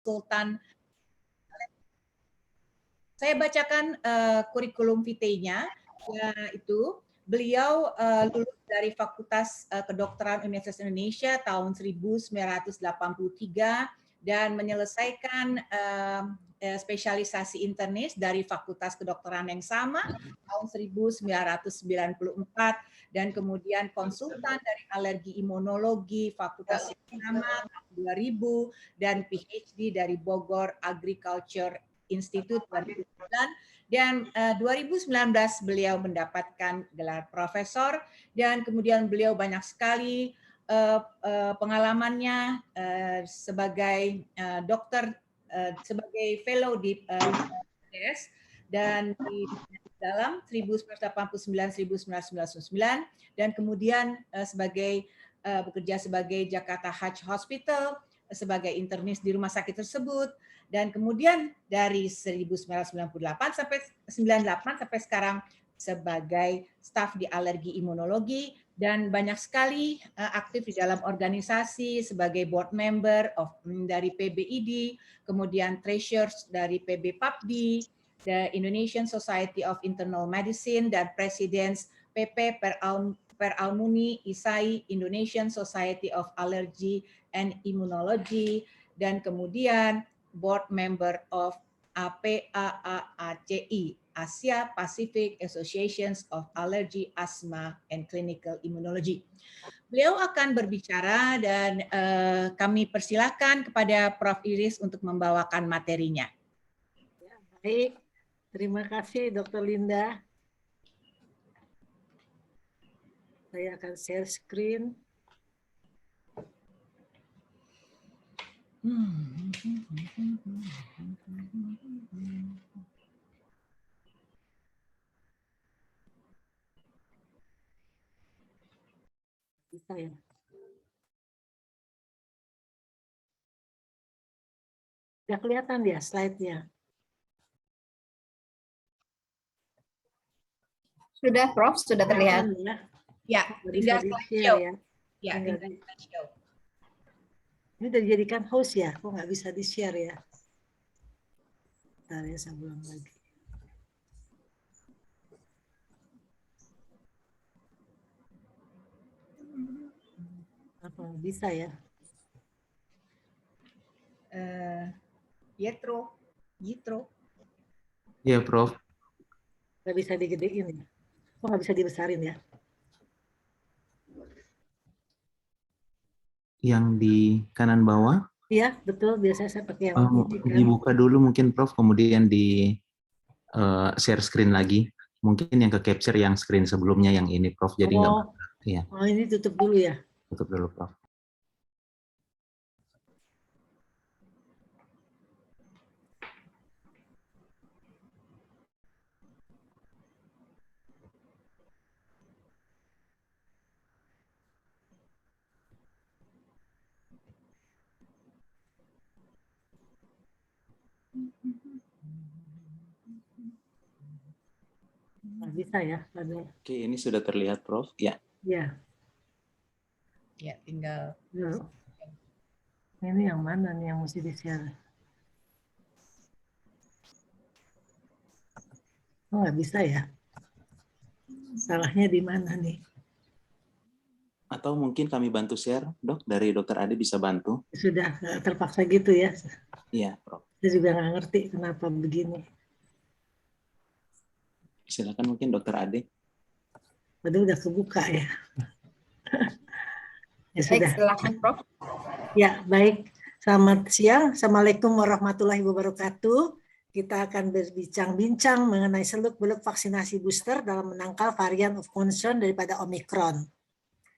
konsultan. Saya bacakan kurikulum vitae-nya, yaitu beliau lulus dari Fakultas Kedokteran Universitas Indonesia tahun 1983 dan menyelesaikan spesialisasi internis dari Fakultas Kedokteran yang sama tahun 1994 dan kemudian konsultan dari alergi imunologi Fakultas yang sama tahun 2000 dan PhD dari Bogor Agriculture Institute 2009 dan 2019 beliau mendapatkan gelar profesor dan kemudian beliau banyak sekali pengalamannya sebagai dokter, sebagai fellow di UNS dan di dalam 1989-1999 dan kemudian sebagai bekerja sebagai Jakarta Hajj Hospital sebagai internis di rumah sakit tersebut dan kemudian dari 1998 sampai 98 sampai sekarang sebagai staf di alergi imunologi dan banyak sekali aktif di dalam organisasi sebagai board member dari PBID, kemudian treasurers dari PB PAPDI, the Indonesian Society of Internal Medicine dan Presidents PP Peralmuni ISAI, Indonesian Society of Allergy and Immunology, dan kemudian board member of APAAACI, Asia Pacific Associations of Allergy, Asthma, and Clinical Immunology. Beliau akan berbicara dan kami persilakan kepada Prof. Iris untuk membawakan materinya. Ya, baik, terima kasih Dr. Linda. Saya akan share screen. Bisa ya? Sudah kelihatan ya slide-nya? Sudah, Prof. Sudah terlihat. Ya, tinggal slideshow ya. Ya, tinggal slideshow. Ini udah dijadikan host ya? Kok nggak bisa di-share ya? Bentar ya, saya ulang lagi. Apa bisa ya? Yitro. Iya, Prof. Nggak bisa digedein ya? Kok nggak bisa dibesarin ya? Yang di kanan bawah? Iya, betul. Biasanya saya pakai yang ini kan. Dibuka dulu mungkin, Prof. Kemudian di share screen lagi. Mungkin yang ke capture yang screen sebelumnya yang ini, Prof. Jadi ya. Oh, ini tutup dulu ya? Tutup dulu, Prof. Nggak bisa ya? Oke, ini sudah terlihat, Prof. Ya. Ya. Ya, tinggal. Ini yang mana nih yang mesti di-share? Oh, nggak bisa ya? Salahnya di mana nih? Atau mungkin kami bantu share, Dok, dari Dr. Ade bisa bantu. Sudah terpaksa gitu ya? Iya, Prof. Saya juga nggak ngerti kenapa begini. Silakan mungkin Dr. Ade. Padahal udah kebuka ya. Ya Baik, sudah. silakan, Prof. Ya, baik. Selamat siang. Assalamualaikum warahmatullahi wabarakatuh. Kita akan berbincang-bincang mengenai seluk-beluk vaksinasi booster dalam menangkal varian of concern daripada Omicron.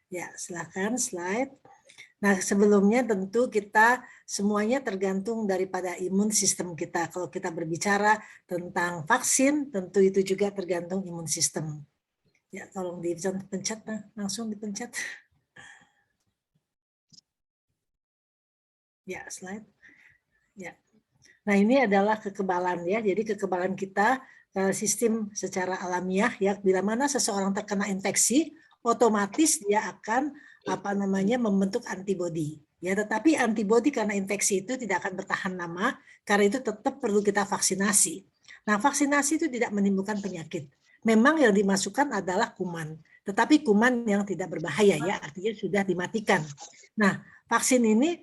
Ya, silakan slide. Nah, sebelumnya tentu kita semuanya tergantung daripada imun sistem kita. Kalau kita berbicara tentang vaksin, tentu itu juga tergantung imun sistem. Ya, tolong dipencet, langsung dipencet. Ya, slide. Ya. Nah, ini adalah kekebalan ya. Jadi kekebalan kita sistem secara alamiah ya. Bila mana seseorang terkena infeksi, otomatis dia akan membentuk antibodi. Ya, tetapi antibodi karena infeksi itu tidak akan bertahan lama, karena itu tetap perlu kita vaksinasi. Nah, vaksinasi itu tidak menimbulkan penyakit. Memang yang dimasukkan adalah kuman, tetapi kuman yang tidak berbahaya ya, artinya sudah dimatikan. Nah, vaksin ini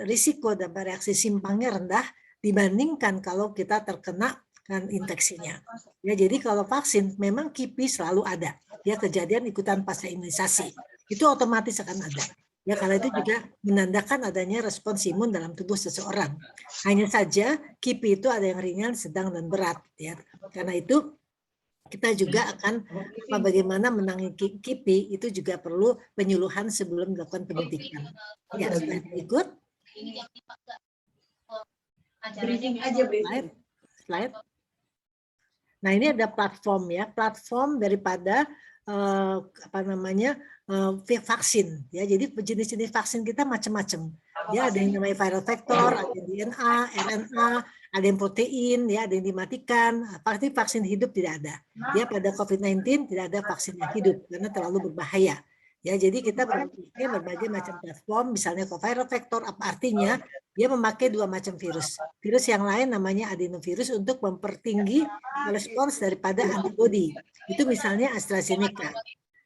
risiko dan reaksi simpangnya rendah dibandingkan kalau kita terkena infeksinya. Ya, jadi kalau vaksin memang KIPI selalu ada. Ya, kejadian ikutan pasca imunisasi itu otomatis akan ada. Ya, karena itu juga menandakan adanya respons imun dalam tubuh seseorang. Hanya saja KIPI itu ada yang ringan, sedang, dan berat. Ya, karena itu kita juga akan bagaimana menangani KIPI itu juga perlu penyuluhan sebelum dilakukan penyuntikan. Ya, slide berikut. Slide. Nah, ini ada platform ya, platform daripada vaksin ya. Jadi jenis-jenis vaksin kita macam-macam. Ya, ada yang namanya viral vector, ada yang DNA, RNA, ada yang protein, ya, ada yang dimatikan. Pasti vaksin hidup tidak ada. Ya, pada COVID-19 tidak ada vaksin yang hidup karena terlalu berbahaya. Ya, jadi kita memakai berbagai macam platform, misalnya viral vector, apa artinya? Dia memakai 2 macam virus. Virus yang lain namanya adenovirus untuk mempertinggi respons daripada antibodi. Itu misalnya AstraZeneca.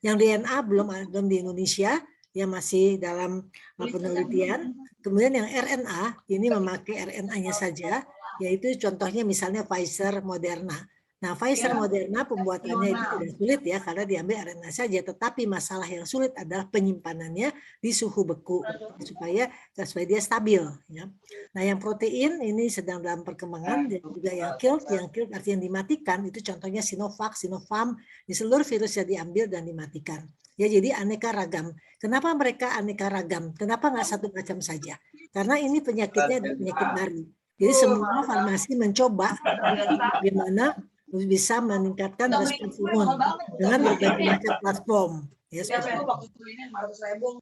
Yang DNA belum di Indonesia, yang masih dalam penelitian. Kemudian yang RNA, ini memakai RNA-nya saja, yaitu contohnya misalnya Pfizer, Moderna. Nah, Pfizer Moderna pembuatannya itu tidak sulit ya, karena diambil RNA saja. Tetapi masalah yang sulit adalah penyimpanannya di suhu beku supaya dia stabil. Ya. Nah, yang protein ini sedang dalam perkembangan, dan juga yang killed artinya yang dimatikan itu contohnya Sinovac, Sinopharm, di seluruh virusnya diambil dan dimatikan. Ya, jadi aneka ragam. Kenapa mereka aneka ragam? Kenapa nggak satu macam saja? Karena ini penyakitnya adalah penyakit baru. Jadi semua farmasi mencoba bagaimana bisa meningkatkan respons imun dengan berbagai macam platform. Ya,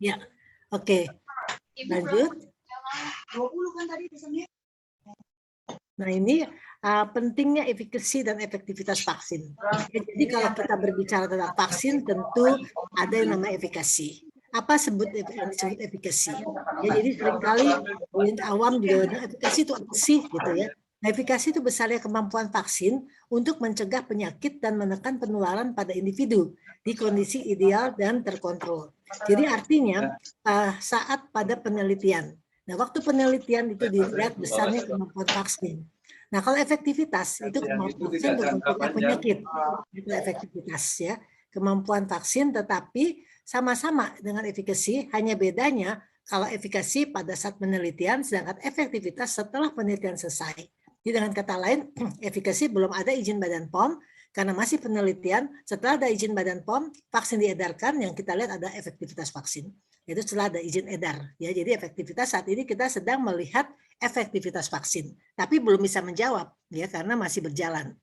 ya. Oke. Lanjut. Nah, ini pentingnya efikasi dan efektivitas vaksin. Ya, jadi kalau kita berbicara tentang vaksin, tentu ada yang namanya efikasi. Apa yang disebut efikasi? Ya, jadi seringkali awam juga efikasi itu apa sih gitu ya. Nah, efikasi itu besarnya kemampuan vaksin untuk mencegah penyakit dan menekan penularan pada individu di kondisi ideal dan terkontrol. Jadi artinya saat pada penelitian. Nah, waktu penelitian itu dilihat besarnya kemampuan vaksin. Nah, kalau efektivitas itu kemampuan vaksin untuk mencegah penyakit. Itu efektivitas ya. Kemampuan vaksin tetapi sama-sama dengan efikasi, hanya bedanya kalau efikasi pada saat penelitian sedangkan efektivitas setelah penelitian selesai. Jadi dengan kata lain, efikasi belum ada izin Badan POM, karena masih penelitian. Setelah ada izin Badan POM, vaksin diedarkan, yang kita lihat ada efektivitas vaksin. Itu setelah ada izin edar. Ya, jadi efektivitas saat ini kita sedang melihat efektivitas vaksin, tapi belum bisa menjawab, ya, karena masih berjalan.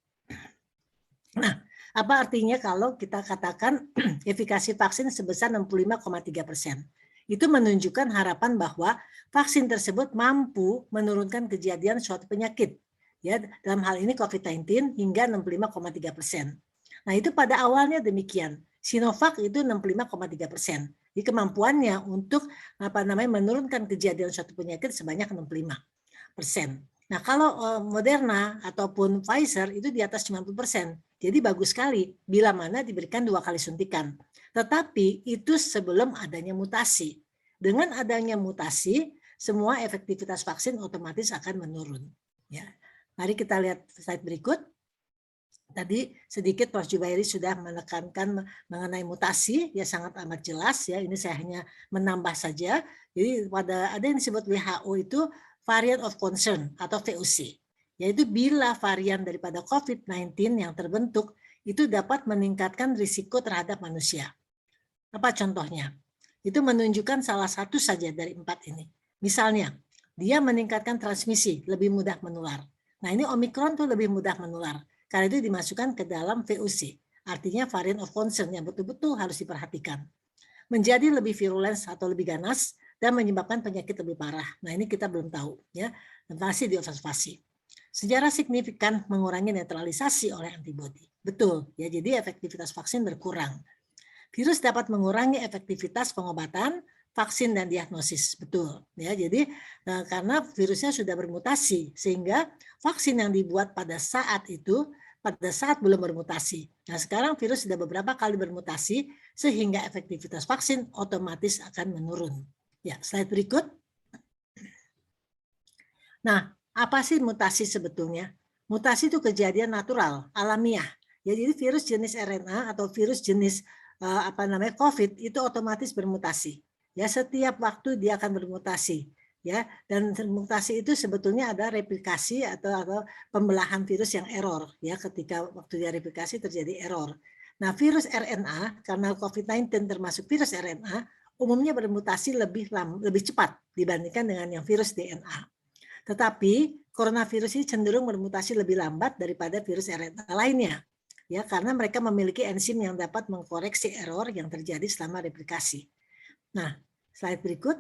Nah, apa artinya kalau kita katakan efikasi vaksin sebesar 65,3%? Itu menunjukkan harapan bahwa vaksin tersebut mampu menurunkan kejadian suatu penyakit. Ya, dalam hal ini COVID-19 hingga 65,3%. Nah, itu pada awalnya demikian. Sinovac itu 65,3%. Di kemampuannya untuk menurunkan kejadian suatu penyakit sebanyak 65%. Nah, kalau Moderna ataupun Pfizer itu di atas 90%. Jadi bagus sekali bila mana diberikan 2 kali suntikan. Tetapi itu sebelum adanya mutasi. Dengan adanya mutasi, semua efektivitas vaksin otomatis akan menurun. Ya. Mari kita lihat slide berikut. Tadi sedikit Prof. Jubairi sudah menekankan mengenai mutasi, ya sangat amat jelas ya. Ini saya hanya menambah saja. Jadi ada yang disebut WHO itu variant of concern atau VOC. Yaitu bila varian daripada COVID-19 yang terbentuk itu dapat meningkatkan risiko terhadap manusia. Apa contohnya? Itu menunjukkan salah satu saja dari 4 ini. Misalnya, dia meningkatkan transmisi, lebih mudah menular. Nah, ini Omicron tuh lebih mudah menular. Karena itu dimasukkan ke dalam VOC. Artinya variant of concern yang betul-betul harus diperhatikan. Menjadi lebih virulens atau lebih ganas dan menyebabkan penyakit lebih parah. Nah, ini kita belum tahu. Ya, masih diobservasi. Secara signifikan mengurangi netralisasi oleh antibodi. Betul, ya, jadi efektivitas vaksin berkurang. Virus dapat mengurangi efektivitas pengobatan, vaksin dan diagnosis, betul. Ya, jadi karena virusnya sudah bermutasi, sehingga vaksin yang dibuat pada saat itu, pada saat belum bermutasi. Nah, sekarang virus sudah beberapa kali bermutasi, sehingga efektivitas vaksin otomatis akan menurun. Ya, slide berikut. Nah, apa sih mutasi sebetulnya? Mutasi itu kejadian natural, alamiah. Ya, jadi virus jenis RNA atau virus jenis COVID itu otomatis bermutasi. Ya, setiap waktu dia akan bermutasi. Ya, dan mutasi itu sebetulnya ada replikasi atau pembelahan virus yang error. Ya, ketika waktu dia replikasi terjadi error. Nah, virus RNA karena COVID-19 termasuk virus RNA umumnya bermutasi lebih cepat dibandingkan dengan yang virus DNA. Tetapi coronavirus ini cenderung bermutasi lebih lambat daripada virus RNA lainnya. Ya, karena mereka memiliki enzim yang dapat mengkoreksi error yang terjadi selama replikasi. Nah, slide berikut.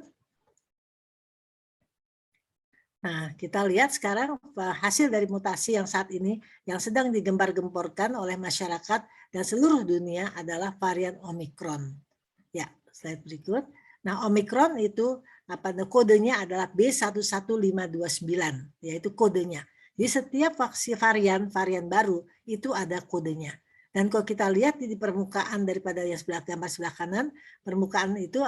Nah, kita lihat sekarang hasil dari mutasi yang saat ini yang sedang digembar-gemborkan oleh masyarakat dan seluruh dunia adalah varian Omicron. Ya, slide berikut. Nah, Omicron itu kodenya adalah B11529, yaitu kodenya. Di setiap varian baru itu ada kodenya. Dan kalau kita lihat di permukaan daripada yang gambar sebelah kanan, permukaan itu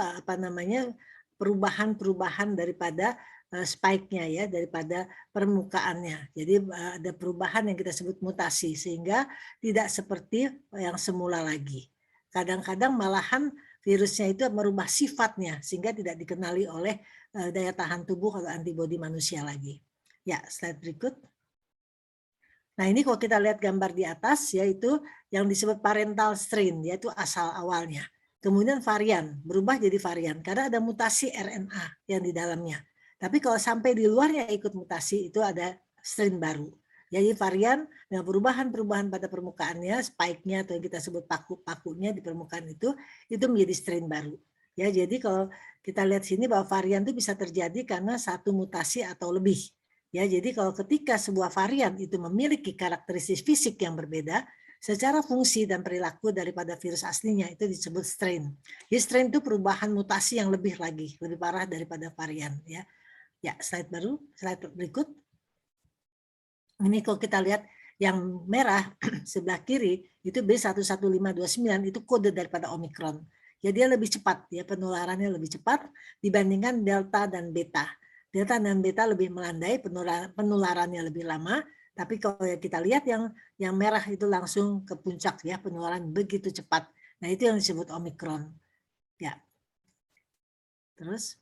perubahan daripada spike-nya ya, daripada permukaannya. Jadi ada perubahan yang kita sebut mutasi, sehingga tidak seperti yang semula lagi. Kadang-kadang malahan virusnya itu merubah sifatnya, sehingga tidak dikenali oleh daya tahan tubuh atau antibodi manusia lagi. Ya, slide berikut. Nah, ini kalau kita lihat gambar di atas, yaitu yang disebut parental strain, yaitu asal awalnya. Kemudian varian, berubah jadi varian, karena ada mutasi RNA yang di dalamnya. Tapi kalau sampai di luarnya ikut mutasi, itu ada strain baru. Jadi varian dengan perubahan-perubahan pada permukaannya, spike-nya atau yang kita sebut paku-pakunya di permukaan itu menjadi strain baru. Ya, jadi kalau kita lihat sini bahwa varian itu bisa terjadi karena satu mutasi atau lebih. Ya, jadi kalau ketika sebuah varian itu memiliki karakteristik fisik yang berbeda, secara fungsi dan perilaku daripada virus aslinya itu disebut strain. Jadi strain itu perubahan mutasi yang lebih parah daripada varian. Ya, slide berikut. Ini kalau kita lihat yang merah sebelah kiri itu B11529 itu kode daripada Omicron. Ya, dia lebih cepat, ya, penularannya lebih cepat dibandingkan Delta dan Beta. Delta dan Beta lebih melandai, penularannya lebih lama. Tapi kalau kita lihat yang merah itu langsung ke puncak, ya, penularan begitu cepat. Nah, itu yang disebut Omicron. Ya. Terus,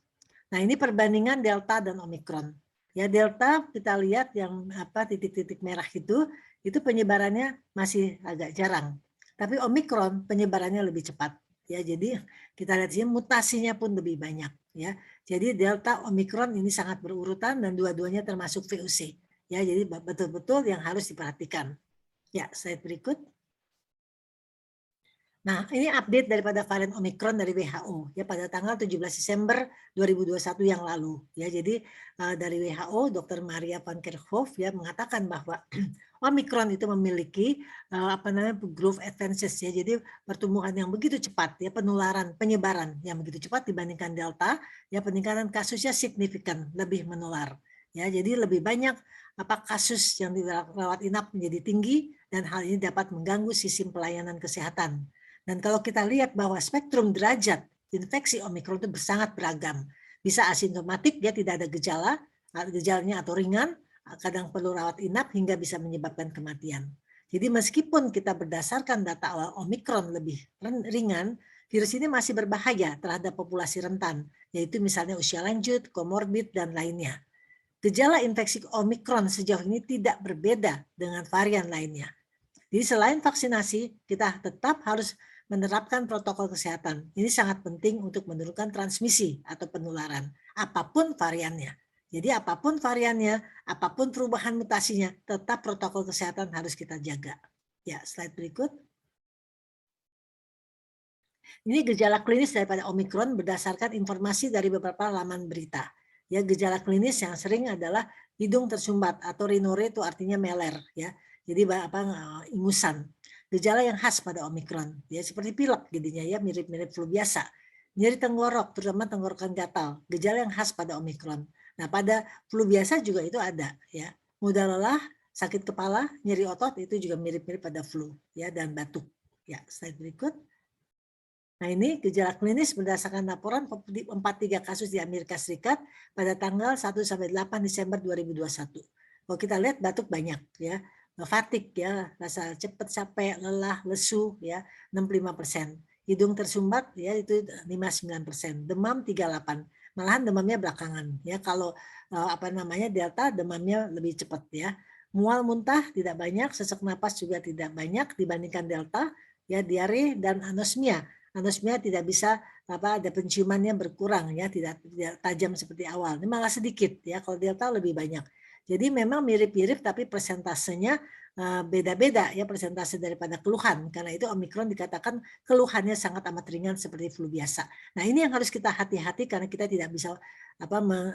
nah ini perbandingan Delta dan Omicron. Ya, Delta kita lihat yang titik-titik merah itu penyebarannya masih agak jarang. Tapi Omicron penyebarannya lebih cepat. Ya, jadi kita lihat sini mutasinya pun lebih banyak. Ya, jadi Delta, Omicron ini sangat berurutan dan dua-duanya termasuk VOC. Ya, jadi betul-betul yang harus diperhatikan. Ya, slide berikut. Nah, ini update daripada varian Omicron dari WHO ya pada tanggal 17 Desember 2021 yang lalu. Ya, jadi dari WHO Dr. Maria van Kerkhove ya mengatakan bahwa Omicron itu memiliki growth advances ya. Jadi pertumbuhan yang begitu cepat ya, penyebaran yang begitu cepat dibandingkan Delta, ya peningkatan kasusnya signifikan, lebih menular. Ya, jadi lebih banyak kasus yang dirawat inap menjadi tinggi dan hal ini dapat mengganggu sistem pelayanan kesehatan. Dan kalau kita lihat bahwa spektrum derajat infeksi Omicron itu sangat beragam. Bisa asimptomatik, dia tidak ada gejalanya atau ringan, kadang perlu rawat inap hingga bisa menyebabkan kematian. Jadi meskipun kita berdasarkan data awal Omicron lebih ringan, virus ini masih berbahaya terhadap populasi rentan, yaitu misalnya usia lanjut, komorbid, dan lainnya. Gejala infeksi Omicron sejauh ini tidak berbeda dengan varian lainnya. Jadi selain vaksinasi, kita tetap harus menerapkan protokol kesehatan. Ini sangat penting untuk menurunkan transmisi atau penularan, apapun variannya. Jadi apapun variannya, apapun perubahan mutasinya, tetap protokol kesehatan harus kita jaga. Ya, slide berikut. Ini gejala klinis daripada Omicron berdasarkan informasi dari beberapa laman berita. Ya, gejala klinis yang sering adalah hidung tersumbat atau rhinore itu artinya meler, ya. Jadi ingusan. Gejala yang khas pada Omicron, ya seperti pilek jadinya ya, mirip-mirip flu biasa. nyeri tenggorok, terutama tenggorokan gatal, gejala yang khas pada Omikron. Nah, pada flu biasa juga itu ada, ya. Mudah lelah, sakit kepala, nyeri otot itu juga mirip-mirip pada flu, ya, dan batuk. Ya, slide berikut. Nah, ini gejala klinis berdasarkan laporan 43 kasus di Amerika Serikat pada tanggal 1 sampai 8 Desember 2021. Kalau kita lihat batuk banyak, ya. Fatigue, ya, rasa cepat capek, lelah, lesu, ya, 65%. Hidung tersumbat, ya, itu 59%. Demam 38%. Malahan demamnya belakangan, ya. Kalau Delta demamnya lebih cepat, ya. Mual muntah tidak banyak, sesak napas juga tidak banyak dibandingkan Delta, ya, diare dan anosmia. Anosmia tidak bisa ada penciumannya berkurang, ya, tidak tajam seperti awal. Ini malah sedikit, ya, kalau Delta lebih banyak. Jadi memang mirip-mirip tapi persentasenya beda-beda, ya, persentase daripada keluhan. Karena itu Omikron dikatakan keluhannya sangat amat ringan seperti flu biasa. Nah, ini yang harus kita hati-hati karena kita tidak bisa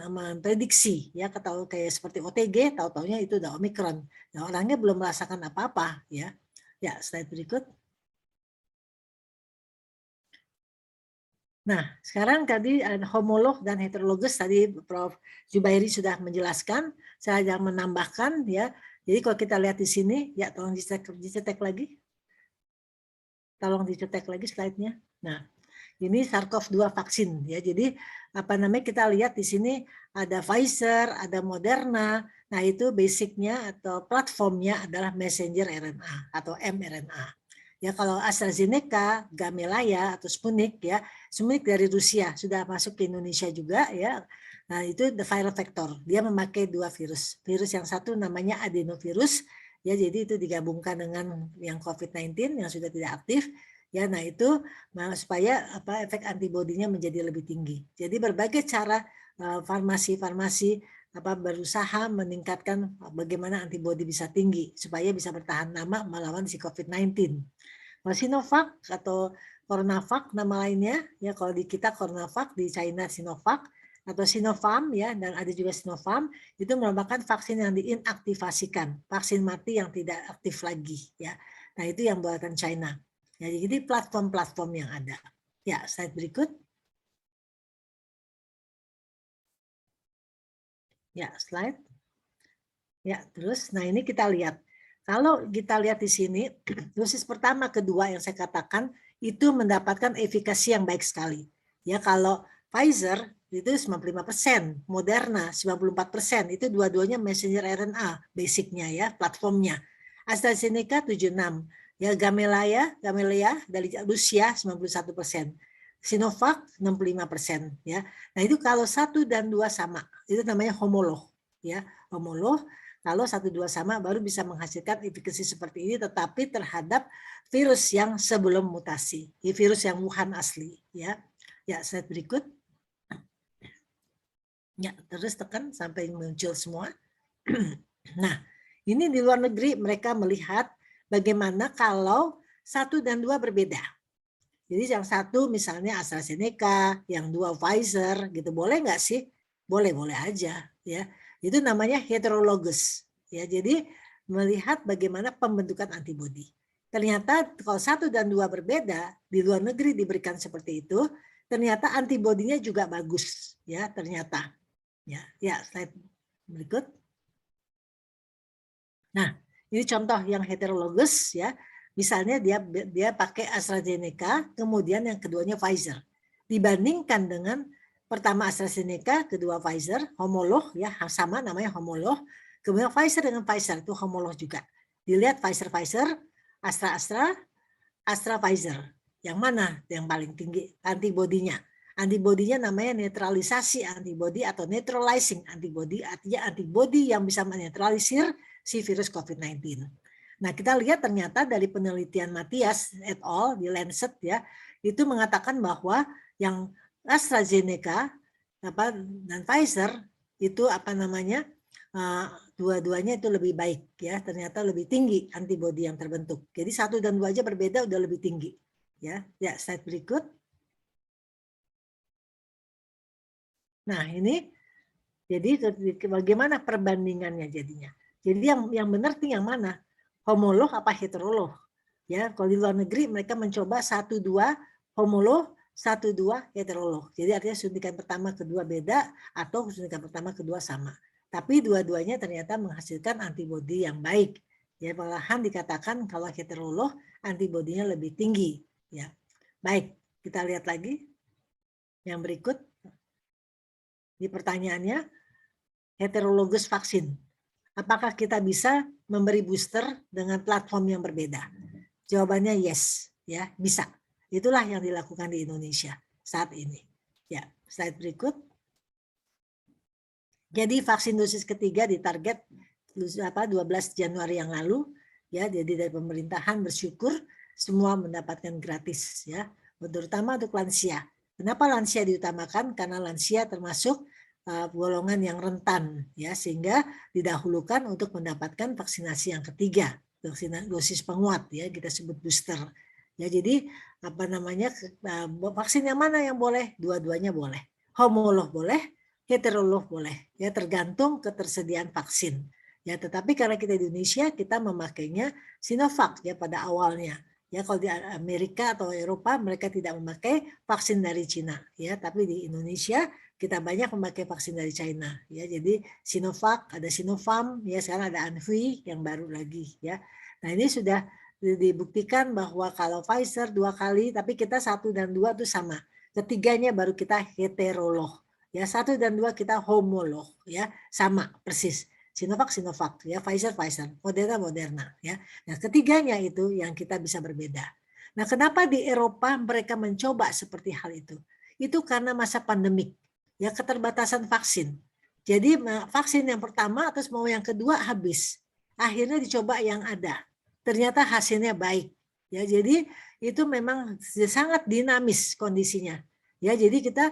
memprediksi, ya, kayak seperti OTG, tahu-taunya itu udah Omikron. Nah, orangnya belum merasakan apa-apa, ya. Ya, slide berikut. Nah, sekarang tadi homolog dan heterologous tadi Prof. Zubairi sudah menjelaskan. Saya yang menambahkan, ya. Jadi kalau kita lihat di sini, ya, tolong dicetek lagi. Tolong dicetek lagi slide-nya. Nah, ini SARS-CoV-2 vaksin, ya. Jadi kita lihat di sini ada Pfizer, ada Moderna. Nah, itu basicnya atau platformnya adalah messenger RNA atau mRNA. Ya, kalau AstraZeneca, Gamaleya atau Sputnik, ya, Sputnik dari Rusia sudah masuk ke Indonesia juga, ya. Nah, itu the viral vector. Dia memakai dua virus. Virus yang satu namanya adenovirus, ya, jadi itu digabungkan dengan yang COVID-19 yang sudah tidak aktif, ya. Nah, itu supaya efek antibodinya menjadi lebih tinggi. Jadi berbagai cara farmasi berusaha meningkatkan bagaimana antibodi bisa tinggi supaya bisa bertahan lama melawan si COVID-19. Sinovac atau CoronaVac nama lainnya, ya, kalau di kita CoronaVac, di China Sinovac atau Sinopharm, ya, dan ada juga Sinopharm, itu merupakan vaksin yang diinaktivasikan, vaksin mati yang tidak aktif lagi, ya. Nah, itu yang buatan China. Ya, jadi platform-platform yang ada. Ya, slide berikut. Ya, slide. Ya, terus, nah ini kita lihat. Kalau kita lihat di sini, dosis pertama, kedua yang saya katakan, itu mendapatkan efikasi yang baik sekali. Ya, kalau Pfizer itu 95%, Moderna 94%, itu dua-duanya messenger RNA, basicnya, ya, platformnya. AstraZeneca 76%, ya, Gamaleya dari Rusia 91%. Sinovac 65%, ya. Nah, itu kalau 1 dan 2 sama, itu namanya homolog, ya, homolog. Kalau 1, 2 sama baru bisa menghasilkan efikasi seperti ini, tetapi terhadap virus yang sebelum mutasi, virus yang Wuhan asli, ya. Ya, slide berikut. Ya, terus tekan sampai muncul semua. Nah, ini di luar negeri mereka melihat bagaimana kalau 1 dan 2 berbeda. Jadi yang 1 misalnya AstraZeneca, yang 2 Pfizer, gitu, boleh nggak sih? Boleh-boleh aja, ya. Itu namanya heterologous, ya. Jadi melihat bagaimana pembentukan antibodi. Ternyata kalau 1 dan 2 berbeda, di luar negeri diberikan seperti itu, ternyata antibodinya juga bagus, ya, ternyata. Ya, slide berikut. Nah, ini contoh yang heterologous, ya. Misalnya dia pakai AstraZeneca, kemudian yang keduanya Pfizer. Dibandingkan dengan pertama AstraZeneca, kedua Pfizer, homolog, ya, sama namanya homolog. Kemudian Pfizer dengan Pfizer itu homolog juga. Dilihat Pfizer, Astra Pfizer. Yang mana yang paling tinggi antibodinya? Antibodinya namanya netralisasi antibodi atau neutralizing antibodi, artinya antibodi yang bisa menetralisir si virus COVID-19. Nah, kita lihat ternyata dari penelitian Matias et al. Di Lancet, ya, itu mengatakan bahwa yang AstraZeneca dan Pfizer itu dua-duanya itu lebih baik, ya, ternyata lebih tinggi antibodi yang terbentuk. Jadi 1 dan 2 aja berbeda udah lebih tinggi, ya. Ya, slide berikut. Nah, ini jadi bagaimana perbandingannya jadinya. Jadi yang benar tuh yang mana? Homolog apa heterolog? Ya, kalau di luar negeri mereka mencoba 1, 2 homolog, 1, 2 heterolog. Jadi artinya suntikan pertama kedua beda atau suntikan pertama kedua sama. Tapi dua-duanya ternyata menghasilkan antibodi yang baik. Ya, malahan dikatakan kalau heterolog antibodinya lebih tinggi. Ya, baik. Kita lihat lagi yang berikut. Di pertanyaannya, heterologous vaksin. Apakah kita bisa memberi booster dengan platform yang berbeda? Jawabannya yes, ya bisa. Itulah yang dilakukan di Indonesia saat ini. Ya, slide berikut. Jadi vaksin dosis ketiga ditarget 12 Januari yang lalu, ya. Jadi dari pemerintahan bersyukur semua mendapatkan gratis, ya. Terutama untuk lansia. Kenapa lansia diutamakan? Karena lansia termasuk golongan yang rentan, ya, sehingga didahulukan untuk mendapatkan vaksinasi yang ketiga, dosis penguat, ya, kita sebut booster. Ya, jadi apa namanya, vaksin yang mana yang boleh? Dua-duanya boleh. Homolog boleh, heterolog boleh, ya, tergantung ketersediaan vaksin. Ya, tetapi karena kita di Indonesia, kita memakainya Sinovac, ya, pada awalnya. Ya, kalau di Amerika atau Eropa mereka tidak memakai vaksin dari Cina, ya, tapi di Indonesia kita banyak memakai vaksin dari China, ya. Jadi Sinovac, ada Sinopharm, ya, sekarang ada Anhui yang baru lagi, ya. Nah, ini sudah dibuktikan bahwa kalau Pfizer 2 kali, tapi kita 1 dan 2 itu sama. Ketiganya baru kita heterolog, ya. 1 dan 2 kita homolog, ya, sama persis. Sinovac, ya, Pfizer, Moderna, ya. Nah, ketiganya itu yang kita bisa berbeda. Nah, kenapa di Eropa mereka mencoba seperti hal itu? Itu karena masa pandemik, ya, keterbatasan vaksin. Jadi vaksin yang pertama terus mau yang kedua habis. Akhirnya dicoba yang ada. Ternyata hasilnya baik. Ya, jadi itu memang sangat dinamis kondisinya. Ya, jadi kita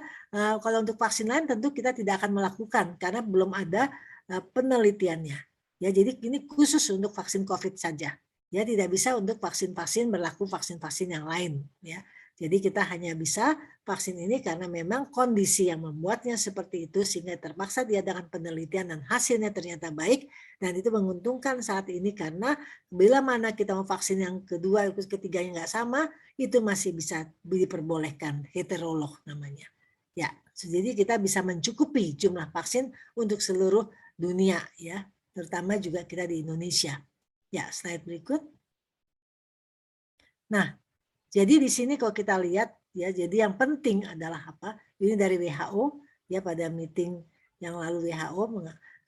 kalau untuk vaksin lain tentu kita tidak akan melakukan karena belum ada penelitiannya. Ya, jadi ini khusus untuk vaksin COVID saja. Ya, tidak bisa untuk vaksin-vaksin berlaku vaksin-vaksin yang lain. Ya, jadi kita hanya bisa vaksin ini karena memang kondisi yang membuatnya seperti itu sehingga terpaksa diadakan penelitian dan hasilnya ternyata baik dan itu menguntungkan saat ini karena bila mana kita mau vaksin yang kedua, ketiganya nggak sama itu masih bisa diperbolehkan heterolog namanya. Ya, jadi kita bisa mencukupi jumlah vaksin untuk seluruh dunia, ya, terutama juga kita di Indonesia. Ya, slide berikut. Nah, jadi di sini kalau kita lihat, ya, jadi yang penting adalah apa? Ini dari WHO, ya, pada meeting yang lalu WHO,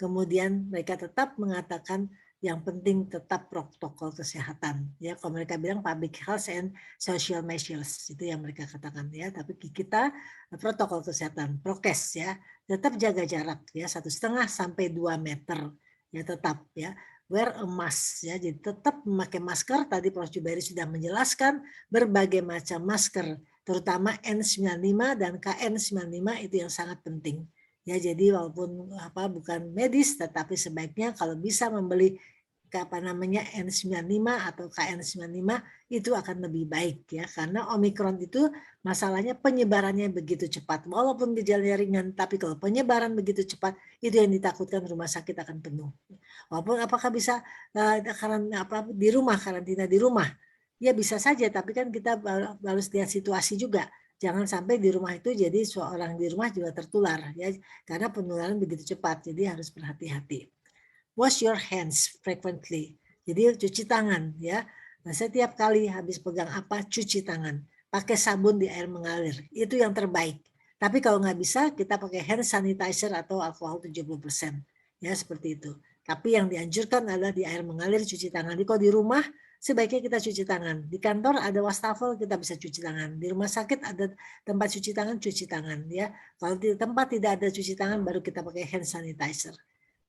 kemudian mereka tetap mengatakan yang penting tetap protokol kesehatan, ya. Kalau mereka bilang public health and social measures, itu yang mereka katakan, ya. Tapi kita protokol kesehatan, prokes, ya, tetap jaga jarak, ya, 1,5 sampai 2 meter, ya, tetap, ya. Wear a mask, ya, jadi tetap memakai masker. Tadi Prof. Jubairi sudah menjelaskan berbagai macam masker, terutama N95 dan KN95 itu yang sangat penting. Ya, jadi walaupun bukan medis, tetapi sebaiknya kalau bisa membeli N95 atau KN95 itu akan lebih baik, ya, karena Omikron itu masalahnya penyebarannya begitu cepat. Walaupun gejalanya ringan, tapi kalau penyebaran begitu cepat itu yang ditakutkan rumah sakit akan penuh. Walaupun apakah bisa di rumah, karantina di rumah? Ya bisa saja, tapi kan kita harus lihat situasi juga. Jangan sampai di rumah itu jadi seorang di rumah juga tertular, ya, karena penularan begitu cepat. Jadi harus berhati-hati. Wash your hands frequently. Jadi cuci tangan, ya. Nah, setiap kali habis pegang apa cuci tangan. Pakai sabun di air mengalir. Itu yang terbaik. Tapi kalau nggak bisa kita pakai hand sanitizer atau alkohol 70%. Ya, seperti itu. Tapi yang dianjurkan adalah di air mengalir cuci tangan. Jadi kalau di rumah sebaiknya kita cuci tangan. Di kantor ada wastafel kita bisa cuci tangan. Di rumah sakit ada tempat cuci tangan, ya. Kalau di tempat tidak ada cuci tangan baru kita pakai hand sanitizer.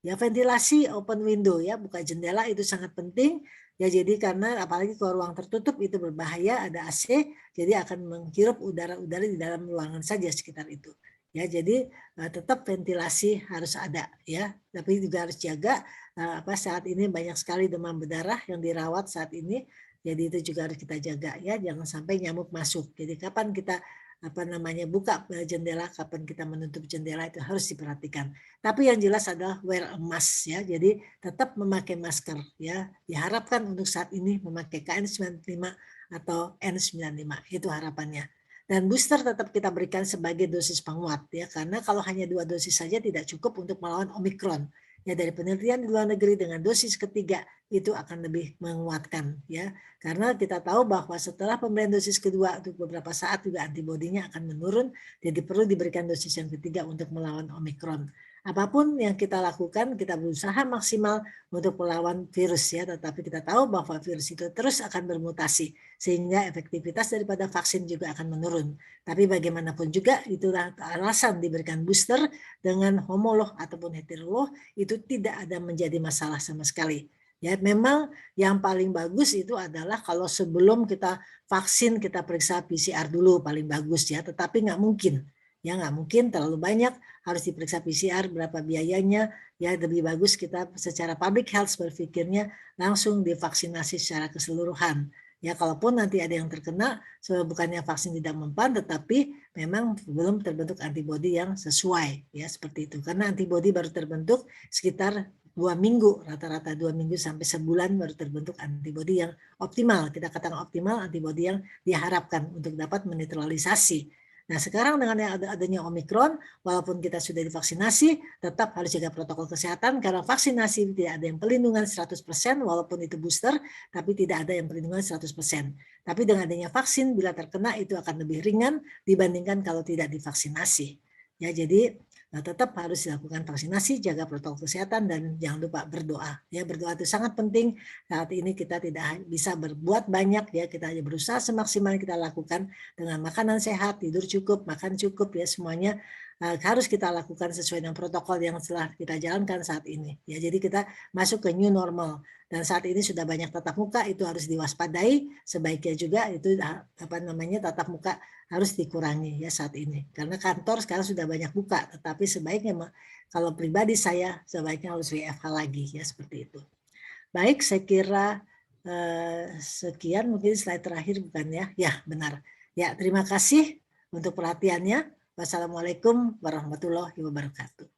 Ya, ventilasi open window, ya, buka jendela itu sangat penting, ya, jadi karena apalagi kalau ruang tertutup itu berbahaya, ada AC, jadi akan menghirup udara-udara di dalam ruangan saja sekitar itu. Ya, jadi tetap ventilasi harus ada, ya, tapi juga harus jaga saat ini banyak sekali demam berdarah yang dirawat saat ini, jadi itu juga harus kita jaga, ya, jangan sampai nyamuk masuk. Jadi kapan kita buka jendela, kapan kita menutup jendela itu harus diperhatikan. Tapi yang jelas adalah wear a mask, ya. Jadi tetap memakai masker, ya. Diharapkan untuk saat ini memakai KN95 atau N95. Itu harapannya. Dan booster tetap kita berikan sebagai dosis penguat ya, karena kalau hanya 2 dosis saja tidak cukup untuk melawan Omikron. Ya, dari penelitian di luar negeri dengan dosis ketiga itu akan lebih menguatkan ya, karena kita tahu bahwa setelah pemberian dosis kedua untuk beberapa saat juga antibodinya akan menurun, jadi perlu diberikan dosis yang ketiga untuk melawan Omikron. Apapun yang kita lakukan, kita berusaha maksimal untuk melawan virus ya, tetapi kita tahu bahwa virus itu terus akan bermutasi sehingga efektivitas daripada vaksin juga akan menurun. Tapi bagaimanapun juga itulah alasan diberikan booster dengan homolog ataupun heterolog itu tidak ada menjadi masalah sama sekali. Ya, memang yang paling bagus itu adalah kalau sebelum kita vaksin kita periksa PCR dulu paling bagus ya, tetapi nggak mungkin. Ya nggak mungkin terlalu banyak, harus diperiksa PCR, berapa biayanya, ya lebih bagus kita secara public health berpikirnya langsung divaksinasi secara keseluruhan. Ya kalaupun nanti ada yang terkena, bukannya vaksin tidak mempan, tetapi memang belum terbentuk antibodi yang sesuai, ya seperti itu. Karena antibodi baru terbentuk sekitar 2 minggu, rata-rata 2 minggu sampai sebulan baru terbentuk antibodi yang optimal. Kita katakan optimal, antibodi yang diharapkan untuk dapat menetralisasi. Nah sekarang dengan yang adanya Omikron, walaupun kita sudah divaksinasi, tetap harus jaga protokol kesehatan karena vaksinasi tidak ada yang pelindungan 100% walaupun itu booster, tapi tidak ada yang pelindungan 100%. Tapi dengan adanya vaksin, bila terkena itu akan lebih ringan dibandingkan kalau tidak divaksinasi. Ya jadi tetap harus dilakukan vaksinasi, jaga protokol kesehatan, dan jangan lupa berdoa. Ya berdoa itu sangat penting. Saat ini kita tidak bisa berbuat banyak ya, kita hanya berusaha semaksimal kita lakukan dengan makanan sehat, tidur cukup, makan cukup ya, semuanya harus kita lakukan sesuai dengan protokol yang telah kita jalankan saat ini. Ya jadi kita masuk ke new normal. Dan saat ini sudah banyak tatap muka, itu harus diwaspadai. Sebaiknya juga itu tatap muka harus dikurangi ya saat ini. Karena kantor sekarang sudah banyak buka, tetapi sebaiknya kalau pribadi saya sebaiknya harus WFH lagi ya seperti itu. Baik, saya kira sekian, mungkin slide terakhir bukan ya? Ya benar. Ya terima kasih untuk perhatiannya. Wassalamualaikum warahmatullahi wabarakatuh.